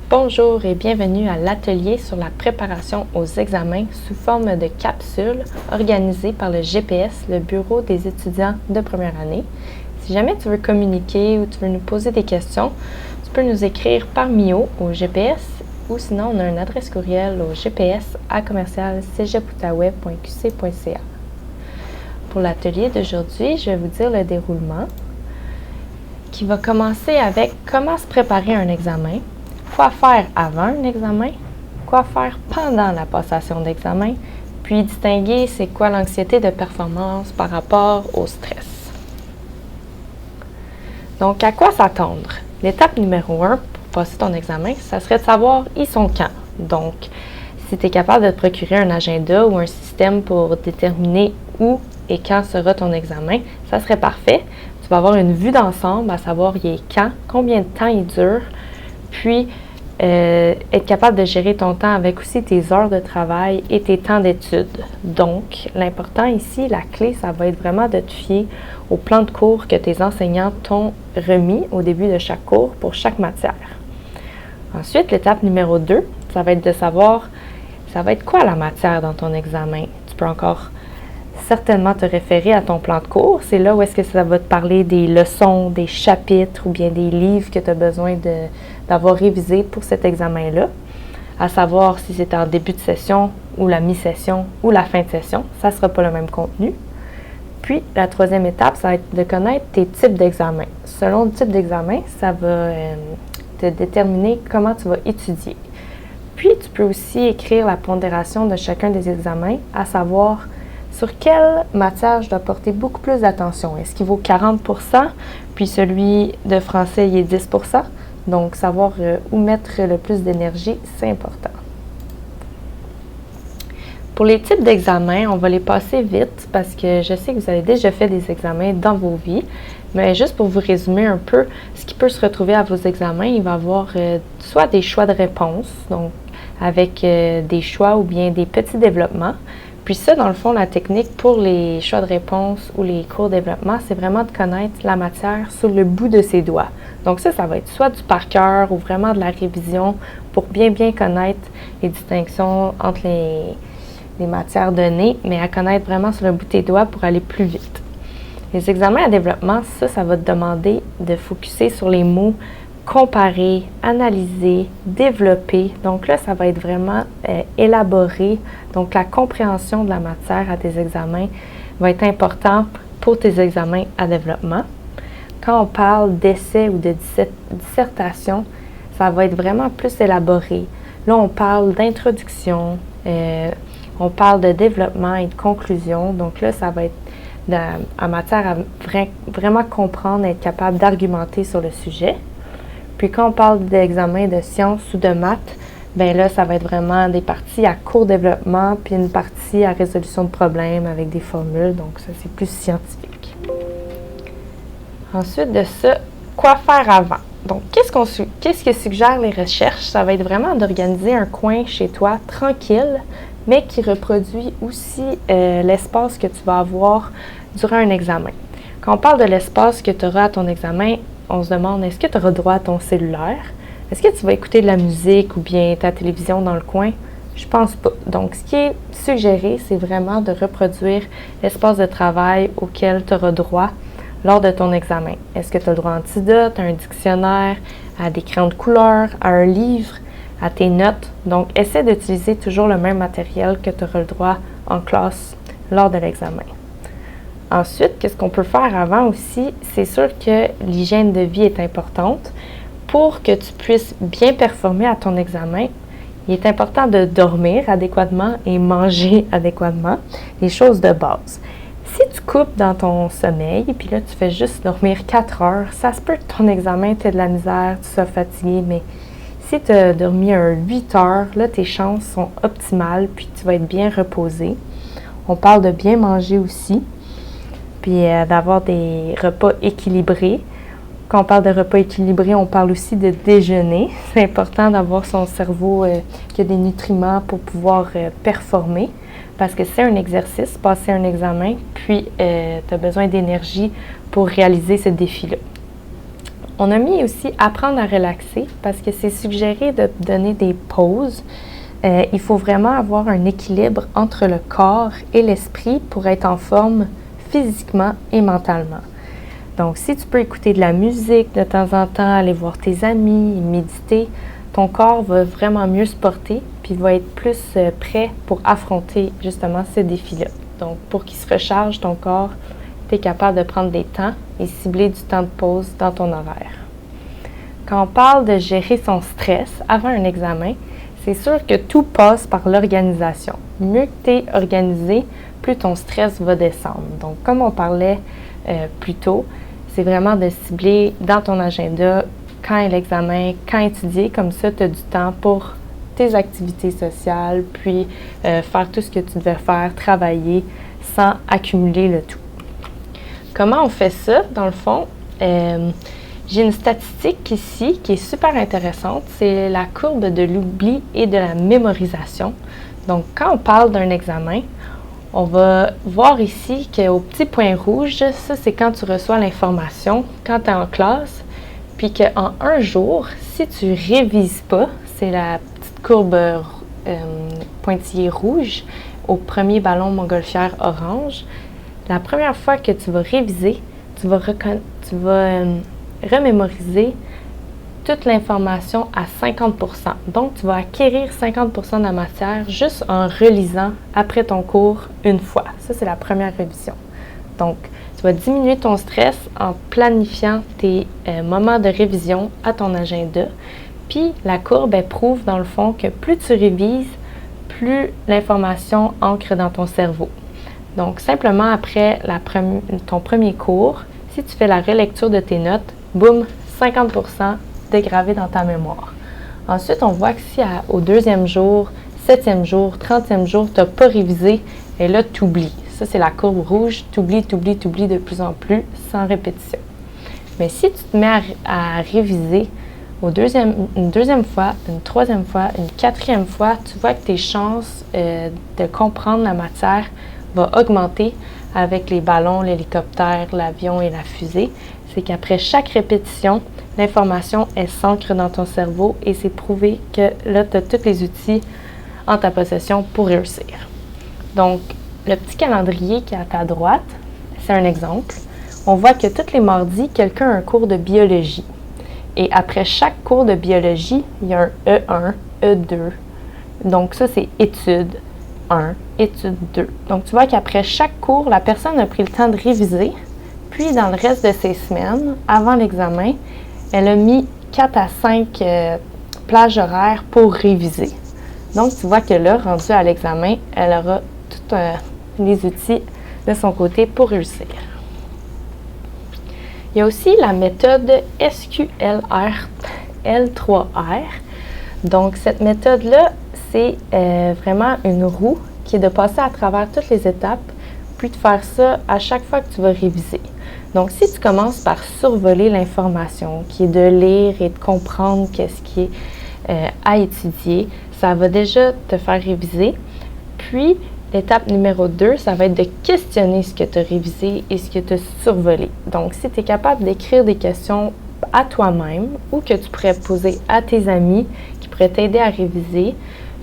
Bonjour et bienvenue à l'atelier sur la préparation aux examens sous forme de capsule organisée par le GPS, le Bureau des étudiants de première année. Si jamais tu veux communiquer ou tu veux nous poser des questions, tu peux nous écrire par Mio au GPS ou sinon on a une adresse courriel au gps@cégepoutaouais.qc.ca. Pour l'atelier d'aujourd'hui, je vais vous dire le déroulement qui va commencer avec comment se préparer à un examen, quoi faire avant un examen, quoi faire pendant la passation d'examen, puis distinguer c'est quoi l'anxiété de performance par rapport au stress. Donc, à quoi s'attendre? L'étape numéro 1 pour passer ton examen, ça serait de savoir ils sont quand. Donc, si tu es capable de te procurer un agenda ou un système pour déterminer où et quand sera ton examen, ça serait parfait. Tu vas avoir une vue d'ensemble, à savoir il est quand, combien de temps il dure, puis être capable de gérer ton temps avec aussi tes heures de travail et tes temps d'études. Donc, l'important ici, la clé, ça va être vraiment de te fier au plan de cours que tes enseignants t'ont remis au début de chaque cours pour chaque matière. Ensuite, l'étape numéro 2, ça va être de savoir, ça va être quoi la matière dans ton examen. Tu peux encore certainement te référer à ton plan de cours. C'est là où est-ce que ça va te parler des leçons, des chapitres ou bien des livres que tu as besoin d'avoir révisé pour cet examen-là. À savoir si c'est en début de session ou la mi-session ou la fin de session, ça ne sera pas le même contenu. Puis, la troisième étape, ça va être de connaître tes types d'examens. Selon le type d'examen, ça va te déterminer comment tu vas étudier. Puis, tu peux aussi écrire la pondération de chacun des examens, à savoir sur quelle matière je dois porter beaucoup plus d'attention. Est-ce qu'il vaut 40%, puis celui de français, il est 10%. Donc, savoir où mettre le plus d'énergie, c'est important. Pour les types d'examens, on va les passer vite parce que je sais que vous avez déjà fait des examens dans vos vies. Mais juste pour vous résumer un peu ce qui peut se retrouver à vos examens, il va y avoir soit des choix de réponse, donc avec des choix ou bien des petits développements. Puis ça, dans le fond, la technique pour les choix de réponse ou les cours développement, c'est vraiment de connaître la matière sur le bout de ses doigts. Donc ça va être soit du par cœur ou vraiment de la révision pour bien connaître les distinctions entre les matières données, mais à connaître vraiment sur le bout de tes doigts pour aller plus vite. Les examens à développement, ça va te demander de focusser sur les mots comparer, analyser, développer. Donc là, ça va être vraiment élaboré. Donc la compréhension de la matière à tes examens va être important pour tes examens à développement. Quand on parle d'essai ou de dissertation, ça va être vraiment plus élaboré. Là, on parle d'introduction, on parle de développement et de conclusion. Donc là, ça va être en matière à vraiment comprendre, être capable d'argumenter sur le sujet. Puis quand on parle d'examen de sciences ou de maths, bien là, ça va être vraiment des parties à court développement, puis une partie à résolution de problèmes avec des formules. Donc ça, c'est plus scientifique. Ensuite de ça, quoi faire avant? Donc, qu'est-ce que suggèrent les recherches? Ça va être vraiment d'organiser un coin chez toi tranquille, mais qui reproduit aussi l'espace que tu vas avoir durant un examen. Quand on parle de l'espace que tu auras à ton examen, on se demande, est-ce que tu auras droit à ton cellulaire? Est-ce que tu vas écouter de la musique ou bien ta télévision dans le coin? Je pense pas. Donc, ce qui est suggéré, c'est vraiment de reproduire l'espace de travail auquel tu auras droit lors de ton examen. Est-ce que tu as le droit à un antidote, à un dictionnaire, à des crayons de couleur, à un livre, à tes notes? Donc, essaie d'utiliser toujours le même matériel que tu auras le droit en classe lors de l'examen. Ensuite, qu'est-ce qu'on peut faire avant aussi? C'est sûr que l'hygiène de vie est importante. Pour que tu puisses bien performer à ton examen, il est important de dormir adéquatement et manger adéquatement, les choses de base. Si tu coupes dans ton sommeil, et puis là, tu fais juste dormir 4 heures, ça se peut que ton examen, tu aies de la misère, tu sois fatigué, mais si tu as dormi 8 heures, là, tes chances sont optimales, puis tu vas être bien reposé. On parle de bien manger aussi, puis d'avoir des repas équilibrés. Quand on parle de repas équilibrés, on parle aussi de déjeuner. C'est important d'avoir son cerveau qui a des nutriments pour pouvoir performer, parce que c'est un exercice, passer un examen, puis tu as besoin d'énergie pour réaliser ce défi-là. On a mis aussi apprendre à relaxer parce que c'est suggéré de donner des pauses. Il faut vraiment avoir un équilibre entre le corps et l'esprit pour être en forme physiquement et mentalement. Donc, si tu peux écouter de la musique de temps en temps, aller voir tes amis, méditer, ton corps va vraiment mieux se porter puis va être plus prêt pour affronter justement ce défi-là. Donc, pour qu'il se recharge ton corps, tu es capable de prendre des temps et cibler du temps de pause dans ton horaire. Quand on parle de gérer son stress avant un examen, c'est sûr que tout passe par l'organisation. Mieux que tu es organisé, plus ton stress va descendre. Donc, comme on parlait plus tôt, c'est vraiment de cibler dans ton agenda quand est l'examen, quand étudier. Comme ça, tu as du temps pour tes activités sociales, puis faire tout ce que tu devais faire, travailler sans accumuler le tout. Comment on fait ça, dans le fond? J'ai une statistique ici qui est super intéressante. C'est la courbe de l'oubli et de la mémorisation. Donc, quand on parle d'un examen, on va voir ici qu'au petit point rouge, ça, c'est quand tu reçois l'information, quand tu es en classe, puis qu'en un jour, si tu révises pas, c'est la petite courbe pointillée rouge au premier ballon montgolfière orange. La première fois que tu vas réviser, tu vas remémoriser toute l'information à 50%. Donc, tu vas acquérir 50% de la matière juste en relisant après ton cours une fois. Ça, c'est la première révision. Donc, tu vas diminuer ton stress en planifiant tes moments de révision à ton agenda. Puis, la courbe, elle prouve dans le fond que plus tu révises, plus l'information ancre dans ton cerveau. Donc, simplement après ton premier cours, si tu fais la relecture de tes notes, boum, 50% dégravé dans ta mémoire. Ensuite, on voit que si au 2e jour, 7e jour, 30e jour, tu n'as pas révisé, et là, tu oublies. Ça, c'est la courbe rouge. Tu oublies de plus en plus, sans répétition. Mais si tu te mets à réviser une deuxième fois, une troisième fois, une quatrième fois, tu vois que tes chances de comprendre la matière vont augmenter avec les ballons, l'hélicoptère, l'avion et la fusée. C'est qu'après chaque répétition, l'information, elle s'ancre dans ton cerveau et c'est prouvé que là, tu as tous les outils en ta possession pour réussir. Donc, le petit calendrier qui est à ta droite, c'est un exemple. On voit que tous les mardis, quelqu'un a un cours de biologie. Et après chaque cours de biologie, il y a un E1, E2. Donc, ça, c'est étude 1, étude 2. Donc, tu vois qu'après chaque cours, la personne a pris le temps de réviser. Puis, dans le reste de ses semaines, avant l'examen, elle a mis 4 à 5 plages horaires pour réviser. Donc, tu vois que là, rendue à l'examen, elle aura tous les outils de son côté pour réussir. Il y a aussi la méthode SQLR L3R. Donc, cette méthode-là, c'est vraiment une roue qui est de passer à travers toutes les étapes, puis de faire ça à chaque fois que tu vas réviser. Donc, si tu commences par survoler l'information, qui est de lire et de comprendre qu'est-ce qui est à étudier, ça va déjà te faire réviser. Puis, l'étape numéro 2, ça va être de questionner ce que tu as révisé et ce que tu as survolé. Donc, si tu es capable d'écrire des questions à toi-même ou que tu pourrais poser à tes amis qui pourraient t'aider à réviser,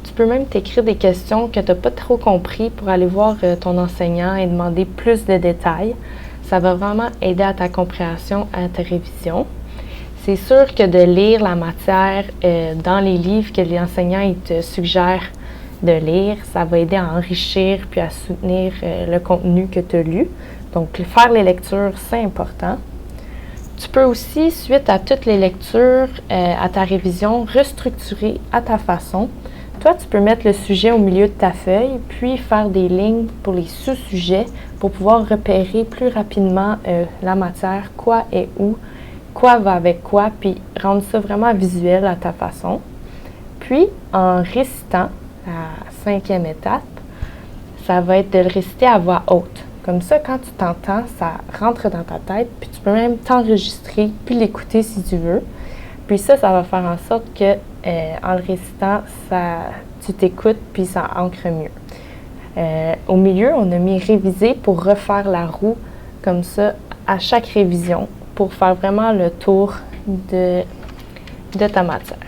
tu peux même t'écrire des questions que tu n'as pas trop compris pour aller voir ton enseignant et demander plus de détails. Ça va vraiment aider à ta compréhension, à ta révision. C'est sûr que de lire la matière dans les livres que les enseignants ils te suggèrent de lire, ça va aider à enrichir puis à soutenir le contenu que tu as lu. Donc, faire les lectures, c'est important. Tu peux aussi, suite à toutes les lectures, à ta révision, restructurer à ta façon. Toi, tu peux mettre le sujet au milieu de ta feuille, puis faire des lignes pour les sous-sujets pour pouvoir repérer plus rapidement la matière, quoi est où, quoi va avec quoi, puis rendre ça vraiment visuel à ta façon. Puis, en récitant, la 5e étape, ça va être de le réciter à voix haute. Comme ça, quand tu t'entends, ça rentre dans ta tête, puis tu peux même t'enregistrer, puis l'écouter si tu veux. Puis ça va faire en sorte que, en le récitant, tu t'écoutes, puis ça ancre mieux. Au milieu, on a mis « réviser » pour refaire la roue, comme ça, à chaque révision, pour faire vraiment le tour de ta matière.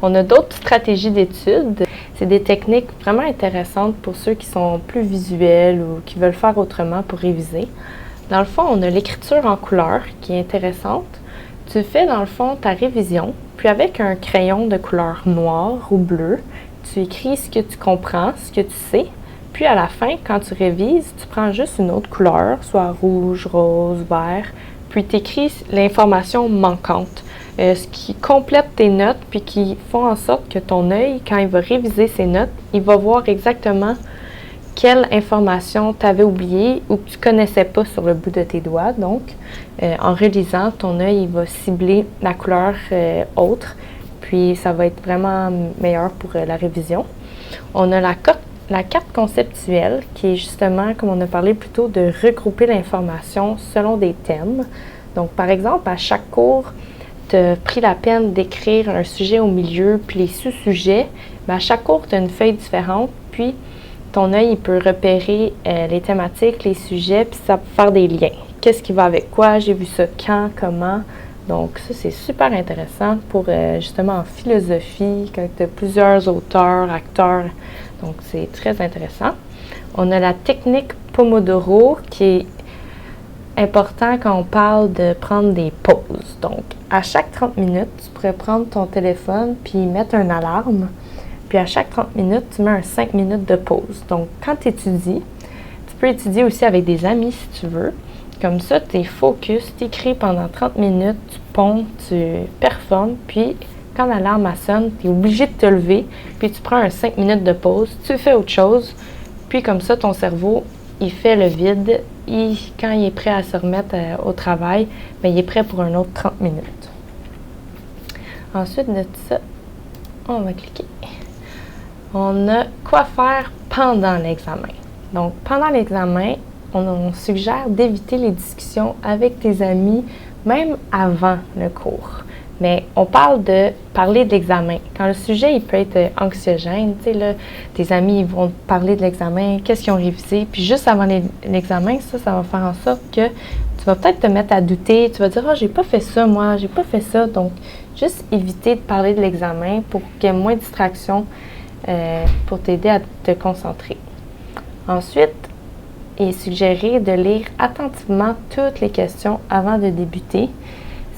On a d'autres stratégies d'études. C'est des techniques vraiment intéressantes pour ceux qui sont plus visuels ou qui veulent faire autrement pour réviser. Dans le fond, on a l'écriture en couleur qui est intéressante. Tu fais dans le fond ta révision, puis avec un crayon de couleur noire ou bleue, tu écris ce que tu comprends, ce que tu sais. Puis à la fin, quand tu révises, tu prends juste une autre couleur, soit rouge, rose, vert, puis tu écris l'information manquante, ce qui complète tes notes, puis qui font en sorte que ton œil, quand il va réviser ses notes, il va voir exactement quelle information tu avais oubliée ou que tu ne connaissais pas sur le bout de tes doigts. Donc, en relisant, ton œil il va cibler la couleur autre, puis ça va être vraiment meilleur pour la révision. On a la carte conceptuelle qui est justement, comme on a parlé plus tôt, de regrouper l'information selon des thèmes. Donc, par exemple, à chaque cours, tu as pris la peine d'écrire un sujet au milieu, puis les sous-sujets. Mais à chaque cours, tu as une feuille différente, puis ton œil il peut repérer les thématiques, les sujets, puis ça peut faire des liens. Qu'est-ce qui va avec quoi? J'ai vu ça quand, comment? Donc ça, c'est super intéressant pour justement en philosophie, quand tu as plusieurs auteurs, acteurs. Donc c'est très intéressant. On a la technique Pomodoro qui est important quand on parle de prendre des pauses. Donc à chaque 30 minutes, tu pourrais prendre ton téléphone puis mettre une alarme. Puis à chaque 30 minutes, tu mets un 5 minutes de pause. Donc, quand tu étudies, tu peux étudier aussi avec des amis si tu veux. Comme ça, tu es focus, tu écris pendant 30 minutes, tu ponds, tu performes. Puis, quand l'alarme sonne, tu es obligé de te lever. Puis, tu prends un 5 minutes de pause, tu fais autre chose. Puis, comme ça, ton cerveau, il fait le vide. Et quand il est prêt à se remettre au travail, bien, il est prêt pour un autre 30 minutes. Ensuite de ça, on va cliquer. On a quoi faire pendant l'examen. Donc, pendant l'examen, on suggère d'éviter les discussions avec tes amis, même avant le cours. Mais on parle de parler de l'examen. Quand le sujet il peut être anxiogène, tu sais, là, tes amis ils vont te parler de l'examen, qu'est-ce qu'ils ont révisé, puis juste avant l'examen, ça va faire en sorte que tu vas peut-être te mettre à douter, tu vas dire « Ah, j'ai pas fait ça, moi, j'ai pas fait ça ». Donc, juste éviter de parler de l'examen pour qu'il y ait moins de distractions pour t'aider à te concentrer. Ensuite, il est suggéré de lire attentivement toutes les questions avant de débuter.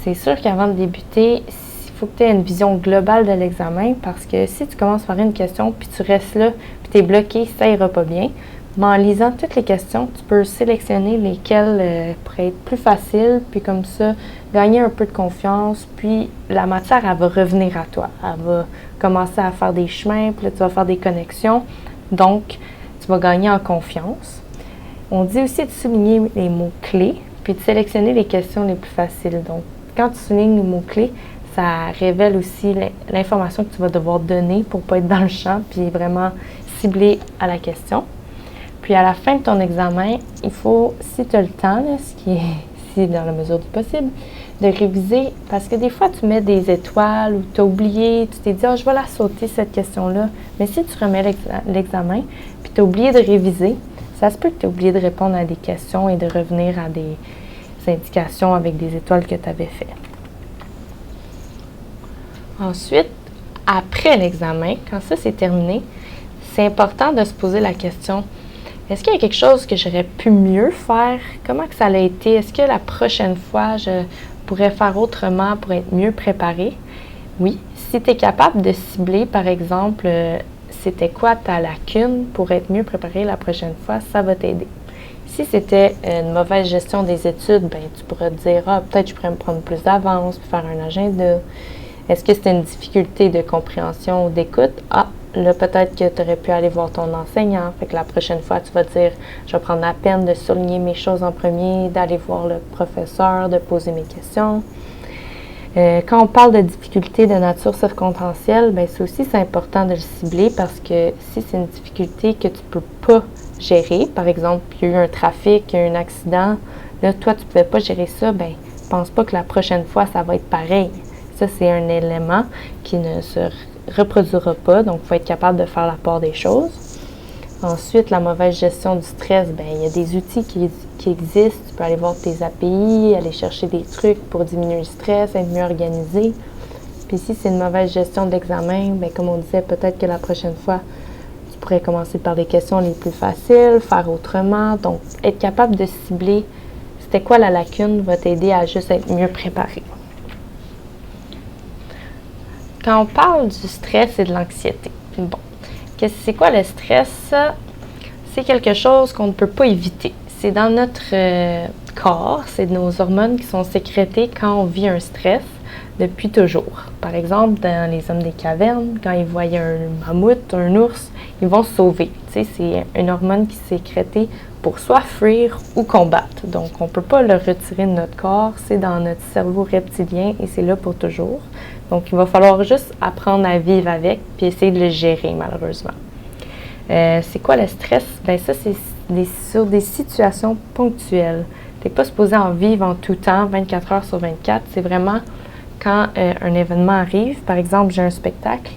C'est sûr qu'avant de débuter, il faut que tu aies une vision globale de l'examen parce que si tu commences par une question puis tu restes là puis tu es bloqué, ça ira pas bien. Mais en lisant toutes les questions, tu peux sélectionner lesquelles pourraient être plus faciles puis comme ça, gagner un peu de confiance puis la matière, elle va revenir à toi. Elle va commencer à faire des chemins puis là, tu vas faire des connexions. Donc, tu vas gagner en confiance. On dit aussi de souligner les mots-clés puis de sélectionner les questions les plus faciles. Donc, quand tu soulignes les mots-clés, ça révèle aussi l'information que tu vas devoir donner pour ne pas être dans le champ puis vraiment cibler à la question. Puis à la fin de ton examen, il faut, si tu as le temps, là, ce qui est si dans la mesure du possible, de réviser parce que des fois tu mets des étoiles ou tu as oublié, tu t'es dit « Ah, je vais la sauter cette question-là ». Mais si tu remets l'examen puis tu as oublié de réviser, ça se peut que tu aies oublié de répondre à des questions et de revenir à des indications avec des étoiles que tu avais fait. Ensuite, après l'examen, quand ça c'est terminé, c'est important de se poser la question « Est-ce qu'il y a quelque chose que j'aurais pu mieux faire? Comment que ça a été? Est-ce que la prochaine fois, je pourrais faire autrement pour être mieux préparée? » Oui, si tu es capable de cibler, par exemple, c'était quoi ta lacune pour être mieux préparée la prochaine fois, ça va t'aider. Si c'était une mauvaise gestion des études, ben, tu pourrais te dire « Ah, peut-être je pourrais me prendre plus d'avance, puis faire un agenda. » Est-ce que c'était une difficulté de compréhension ou d'écoute? Ah, là, peut-être que tu aurais pu aller voir ton enseignant. Fait que la prochaine fois, tu vas te dire, je vais prendre la peine de souligner mes choses en premier, d'aller voir le professeur, de poser mes questions. Quand on parle de difficultés de nature circonstancielle, bien, ça aussi, c'est important de le cibler parce que si c'est une difficulté que tu ne peux pas gérer, par exemple, il y a eu un trafic, il y a eu un accident, là, toi, tu ne pouvais pas gérer ça, bien, pense pas que la prochaine fois, ça va être pareil. Ça, c'est un élément qui ne se reproduira pas, donc il faut être capable de faire la part des choses. Ensuite, la mauvaise gestion du stress, bien, il y a des outils qui existent. Tu peux aller voir tes API, aller chercher des trucs pour diminuer le stress, être mieux organisé. Puis si c'est une mauvaise gestion d'examen, bien, comme on disait, peut-être que la prochaine fois, tu pourrais commencer par les questions les plus faciles, faire autrement. Donc, être capable de cibler c'était quoi la lacune va t'aider à juste être mieux préparé. Quand on parle du stress et de l'anxiété, bon, c'est quoi le stress? C'est quelque chose qu'on ne peut pas éviter. C'est dans notre corps, c'est nos hormones qui sont sécrétées quand on vit un stress depuis toujours. Par exemple, dans les hommes des cavernes, quand ils voient un mammouth, un ours, ils vont se sauver. Tu sais, c'est une hormone qui est sécrétée pour soit fuir ou combattre. Donc, on ne peut pas le retirer de notre corps. C'est dans notre cerveau reptilien et c'est là pour toujours. Donc, il va falloir juste apprendre à vivre avec puis essayer de le gérer, malheureusement. C'est quoi le stress? Bien, ça, c'est sur des situations ponctuelles. Tu n'es pas supposé en vivre en tout temps, 24 heures sur 24. C'est vraiment quand un événement arrive. Par exemple, j'ai un spectacle,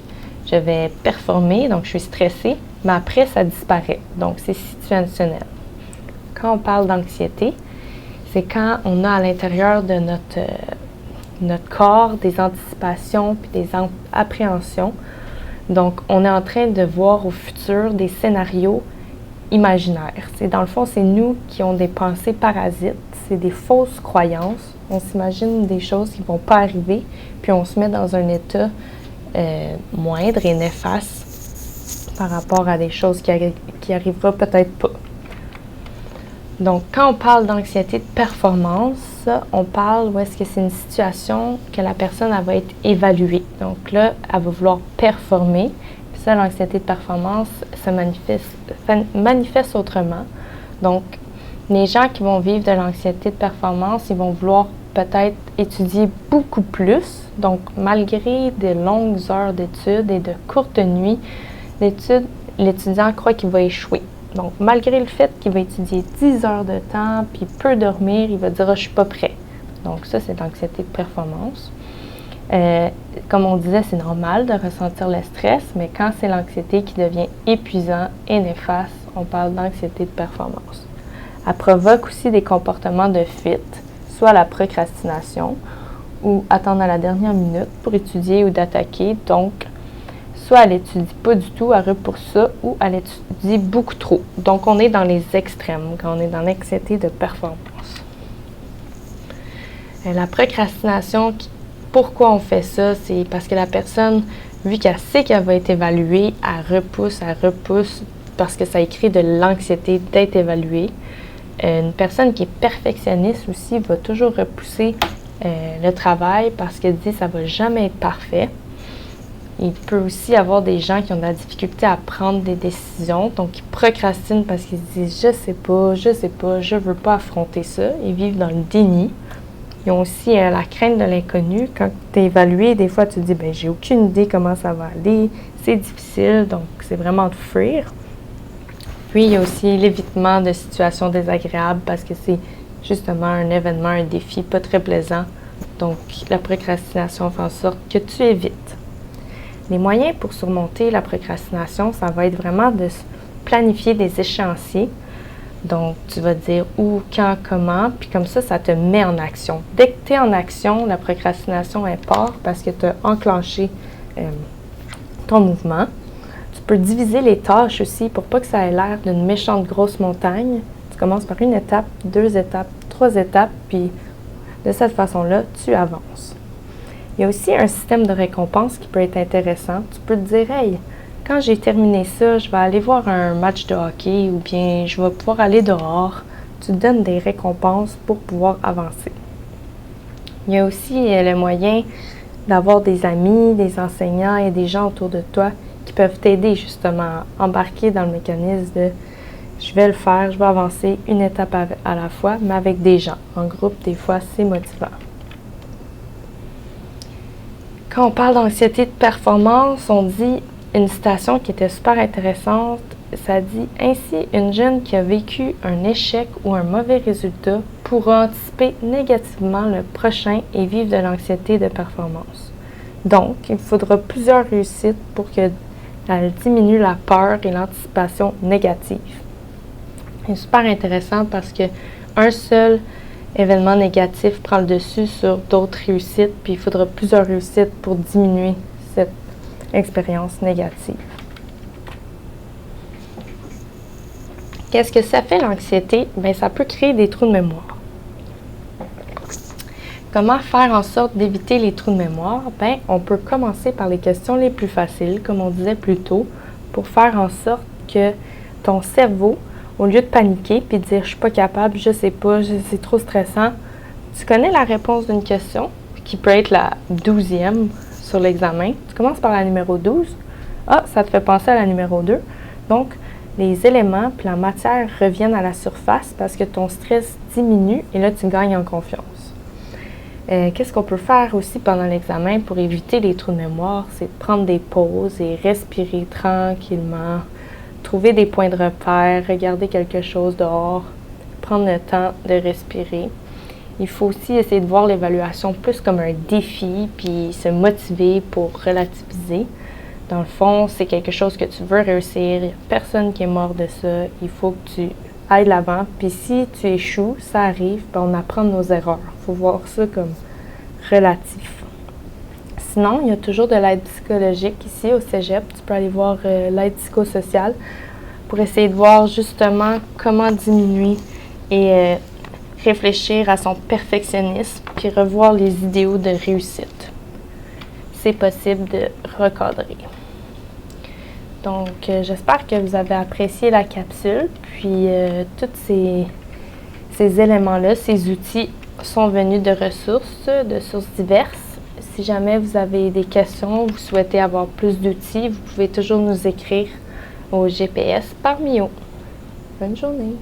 je vais performer, donc je suis stressée, mais après, ça disparaît. Donc, c'est situationnel. Quand on parle d'anxiété, c'est quand on a à l'intérieur de notre corps des anticipations puis des appréhensions. Donc, on est en train de voir au futur des scénarios imaginaires. Dans le fond, c'est nous qui avons des pensées parasites, c'est des fausses croyances. On s'imagine des choses qui ne vont pas arriver, puis on se met dans un état moindre et néfaste par rapport à des choses qui arriveront peut-être pas. Donc, quand on parle d'anxiété de performance, on parle où est-ce que c'est une situation que la personne elle va être évaluée. Donc là, elle va vouloir performer. Puis ça, l'anxiété de performance se manifeste autrement. Donc, les gens qui vont vivre de l'anxiété de performance, ils vont vouloir peut-être étudier beaucoup plus. Donc, malgré de longues heures d'études et de courtes nuits d'études, l'étudiant croit qu'il va échouer. Donc, malgré le fait qu'il va étudier 10 heures de temps puis peu dormir, il va dire « Ah, je suis pas prêt ». Donc, ça, c'est l'anxiété de performance. Comme on disait, c'est normal de ressentir le stress, mais quand c'est l'anxiété qui devient épuisant et néfaste, on parle d'anxiété de performance. Elle provoque aussi des comportements de fuite, soit la procrastination ou attendre à la dernière minute pour étudier ou d'attaquer. Donc, soit elle n'étudie pas du tout, elle repousse ça, ou elle étudie beaucoup trop. Donc, on est dans les extrêmes quand on est dans l'anxiété de performance. La procrastination, pourquoi on fait ça? C'est parce que la personne, vu qu'elle sait qu'elle va être évaluée, elle repousse parce que ça crée de l'anxiété d'être évaluée. Une personne qui est perfectionniste aussi va toujours repousser le travail parce qu'elle dit que ça ne va jamais être parfait. Il peut aussi y avoir des gens qui ont de la difficulté à prendre des décisions, donc ils procrastinent parce qu'ils se disent « je sais pas, je veux pas affronter ça ». Ils vivent dans le déni. Ils ont aussi la crainte de l'inconnu. Quand tu es évalué, des fois tu te dis « ben j'ai aucune idée comment ça va aller, c'est difficile », donc c'est vraiment de fuir. Puis il y a aussi l'évitement de situations désagréables parce que c'est justement un événement, un défi pas très plaisant. Donc la procrastination fait en sorte que tu évites. Les moyens pour surmonter la procrastination, ça va être vraiment de planifier des échéanciers. Donc, tu vas dire où, quand, comment, puis comme ça te met en action. Dès que tu es en action, la procrastination, elle part parce que tu as enclenché ton mouvement. Tu peux diviser les tâches aussi pour pas que ça ait l'air d'une méchante grosse montagne. Tu commences par une étape, 2 étapes, 3 étapes, puis de cette façon-là, tu avances. Il y a aussi un système de récompense qui peut être intéressant. Tu peux te dire, hey, quand j'ai terminé ça, je vais aller voir un match de hockey ou bien je vais pouvoir aller dehors. Tu te donnes des récompenses pour pouvoir avancer. Il y a aussi le moyen d'avoir des amis, des enseignants et des gens autour de toi qui peuvent t'aider justement à embarquer dans le mécanisme de je vais le faire, je vais avancer une étape à la fois, mais avec des gens. En groupe, des fois, c'est motivant. Quand on parle d'anxiété de performance, on dit une citation qui était super intéressante. Ça dit « Ainsi, une jeune qui a vécu un échec ou un mauvais résultat pourra anticiper négativement le prochain et vivre de l'anxiété de performance. » Donc, il faudra plusieurs réussites pour que Elle diminue la peur et l'anticipation négative. C'est super intéressant parce que un seul événement négatif prend le dessus sur d'autres réussites, puis il faudra plusieurs réussites pour diminuer cette expérience négative. Qu'est-ce que ça fait l'anxiété? Bien, ça peut créer des trous de mémoire. Comment faire en sorte d'éviter les trous de mémoire? Bien, on peut commencer par les questions les plus faciles, comme on disait plus tôt, pour faire en sorte que ton cerveau, au lieu de paniquer puis de dire « je suis pas capable, je sais pas, c'est trop stressant », tu connais la réponse d'une question, qui peut être la 12e sur l'examen. Tu commences par la numéro 12. Ah, ça te fait penser à la numéro 2. Donc, les éléments puis la matière reviennent à la surface parce que ton stress diminue et là, tu gagnes en confiance. Qu'est-ce qu'on peut faire aussi pendant l'examen pour éviter les trous de mémoire? C'est de prendre des pauses et respirer tranquillement, trouver des points de repère, regarder quelque chose dehors, prendre le temps de respirer. Il faut aussi essayer de voir l'évaluation plus comme un défi, puis se motiver pour relativiser. Dans le fond, c'est quelque chose que tu veux réussir. Il n'y a personne qui est mort de ça. Il faut que tu ailles de l'avant. Puis si tu échoues, ça arrive, puis on apprend de nos erreurs. Il faut voir ça comme relatif. Sinon, il y a toujours de l'aide psychologique ici au cégep. Tu peux aller voir l'aide psychosociale pour essayer de voir justement comment diminuer et réfléchir à son perfectionnisme puis revoir les idéaux de réussite. C'est possible de recadrer. Donc, j'espère que vous avez apprécié la capsule. Puis, tous ces éléments-là, ces outils sont venus de sources diverses. Si jamais vous avez des questions, vous souhaitez avoir plus d'outils, vous pouvez toujours nous écrire au GPS par Mio. Bonne journée!